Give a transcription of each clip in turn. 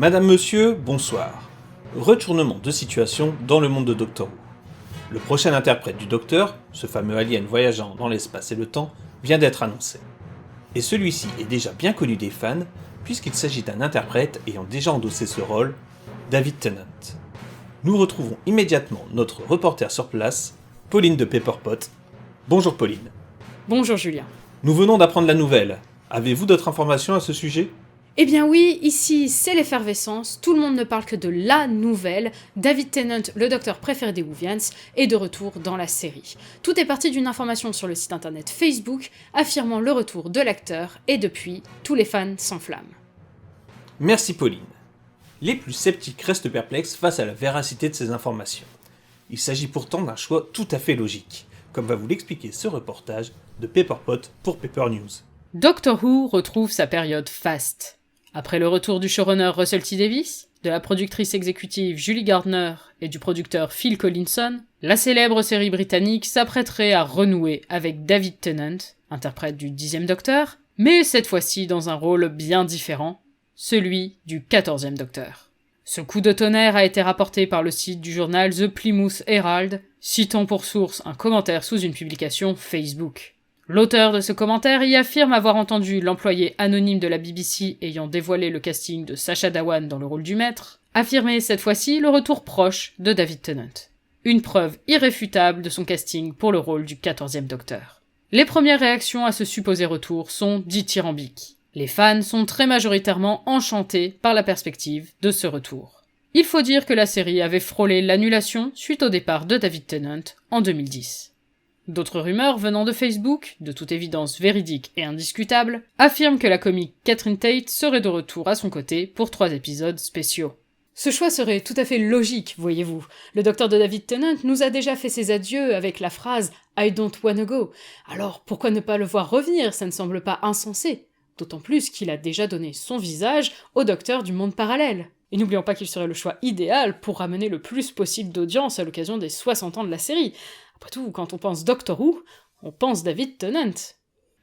Madame, monsieur, bonsoir. Retournement de situation dans le monde de Doctor Who. Le prochain interprète du Docteur, ce fameux alien voyageant dans l'espace et le temps, vient d'être annoncé. Et celui-ci est déjà bien connu des fans, puisqu'il s'agit d'un interprète ayant déjà endossé ce rôle, David Tennant. Nous retrouvons immédiatement notre reporter sur place, Pauline de Pepperpot. Bonjour Pauline. Bonjour Julien. Nous venons d'apprendre la nouvelle. Avez-vous d'autres informations à ce sujet ? Eh bien oui, ici c'est l'effervescence, tout le monde ne parle que de la nouvelle, David Tennant, le docteur préféré des Whovians, est de retour dans la série. Tout est parti d'une information sur le site internet Facebook, affirmant le retour de l'acteur, et depuis, tous les fans s'enflamment. Merci Pauline. Les plus sceptiques restent perplexes face à la véracité de ces informations. Il s'agit pourtant d'un choix tout à fait logique, comme va vous l'expliquer ce reportage de Pepperpot pour Pepper News. Doctor Who retrouve sa période faste. Après le retour du showrunner Russell T Davies, de la productrice exécutive Julie Gardner et du producteur Phil Collinson, la célèbre série britannique s'apprêterait à renouer avec David Tennant, interprète du 10e Docteur, mais cette fois-ci dans un rôle bien différent, celui du 14e Docteur. Ce coup de tonnerre a été rapporté par le site du journal The Plymouth Herald, citant pour source un commentaire sous une publication Facebook. L'auteur de ce commentaire y affirme avoir entendu l'employé anonyme de la BBC ayant dévoilé le casting de Sacha Dhawan dans le rôle du maître, affirmer cette fois-ci le retour proche de David Tennant. Une preuve irréfutable de son casting pour le rôle du 14e Docteur. Les premières réactions à ce supposé retour sont dithyrambiques. Les fans sont très majoritairement enchantés par la perspective de ce retour. Il faut dire que la série avait frôlé l'annulation suite au départ de David Tennant en 2010. D'autres rumeurs venant de Facebook, de toute évidence véridiques et indiscutables, affirment que la comique Catherine Tate serait de retour à son côté pour 3 épisodes spéciaux. Ce choix serait tout à fait logique, voyez-vous. Le docteur de David Tennant nous a déjà fait ses adieux avec la phrase « I don't wanna go ». Alors pourquoi ne pas le voir revenir, ça ne semble pas insensé. D'autant plus qu'il a déjà donné son visage au docteur du monde parallèle. Et n'oublions pas qu'il serait le choix idéal pour ramener le plus possible d'audience à l'occasion des 60 ans de la série. Après tout, quand on pense Doctor Who, on pense David Tennant.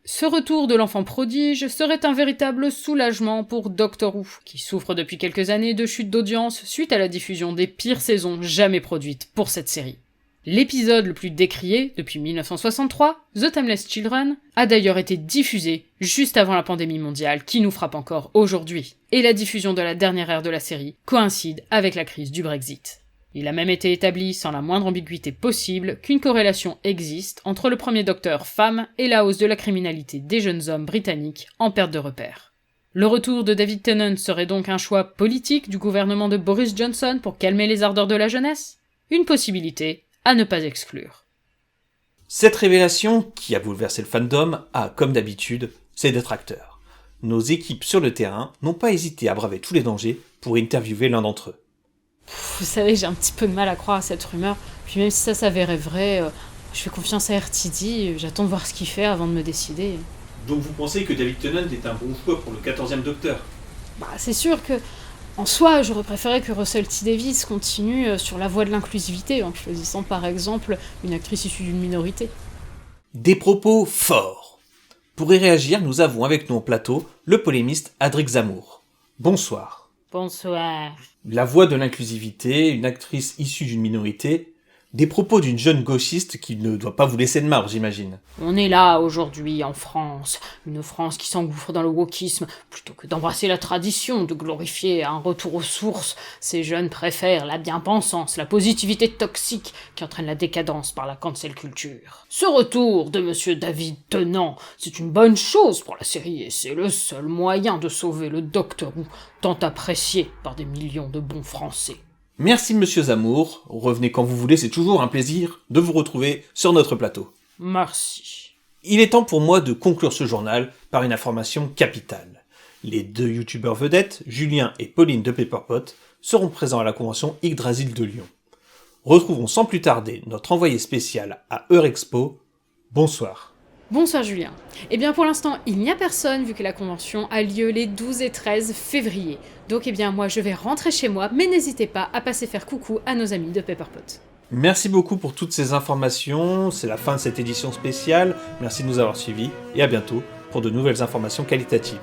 Ce retour de l'enfant prodige serait un véritable soulagement pour Doctor Who, qui souffre depuis quelques années de chute d'audience suite à la diffusion des pires saisons jamais produites pour cette série. L'épisode le plus décrié depuis 1963, The Timeless Children, a d'ailleurs été diffusé juste avant la pandémie mondiale qui nous frappe encore aujourd'hui, et la diffusion de la dernière ère de la série coïncide avec la crise du Brexit. Il a même été établi sans la moindre ambiguïté possible qu'une corrélation existe entre le premier Docteur femme et la hausse de la criminalité des jeunes hommes britanniques en perte de repères. Le retour de David Tennant serait donc un choix politique du gouvernement de Boris Johnson pour calmer les ardeurs de la jeunesse ? Une possibilité à ne pas exclure. Cette révélation, qui a bouleversé le fandom, a, comme d'habitude, ses détracteurs. Nos équipes sur le terrain n'ont pas hésité à braver tous les dangers pour interviewer l'un d'entre eux. Vous savez, j'ai un petit peu de mal à croire à cette rumeur, puis même si ça s'avérait vrai, je fais confiance à RTD, j'attends de voir ce qu'il fait avant de me décider. Donc vous pensez que David Tennant est un bon choix pour le 14e Docteur ? C'est sûr que, en soi, j'aurais préféré que Russell T Davies continue sur la voie de l'inclusivité, en choisissant par exemple une actrice issue d'une minorité. Des propos forts. Pour y réagir, nous avons avec nous en plateau le polémiste Adric Zamour. Bonsoir. Bonsoir. La voix de l'inclusivité, une actrice issue d'une minorité, des propos d'une jeune gauchiste qui ne doit pas vous laisser de marbre, j'imagine. On est là aujourd'hui en France, une France qui s'engouffre dans le wokisme, plutôt que d'embrasser la tradition, de glorifier un retour aux sources. Ces jeunes préfèrent la bien-pensance, la positivité toxique qui entraîne la décadence par la cancel culture. Ce retour de monsieur David Tennant, c'est une bonne chose pour la série et c'est le seul moyen de sauver le Doctor Who, tant apprécié par des millions de bons Français. Merci monsieur Zamour, revenez quand vous voulez, c'est toujours un plaisir de vous retrouver sur notre plateau. Merci. Il est temps pour moi de conclure ce journal par une information capitale. Les 2 youtubeurs vedettes, Julien et Pauline de Pepperpot, seront présents à la convention Yggdrasil de Lyon. Retrouvons sans plus tarder notre envoyé spécial à Eurexpo. Bonsoir. Bonsoir Julien. Eh bien pour l'instant, il n'y a personne vu que la convention a lieu les 12 et 13 février. Donc moi je vais rentrer chez moi, mais n'hésitez pas à passer faire coucou à nos amis de Pepperpot. Merci beaucoup pour toutes ces informations, c'est la fin de cette édition spéciale, merci de nous avoir suivis et à bientôt pour de nouvelles informations qualitatives.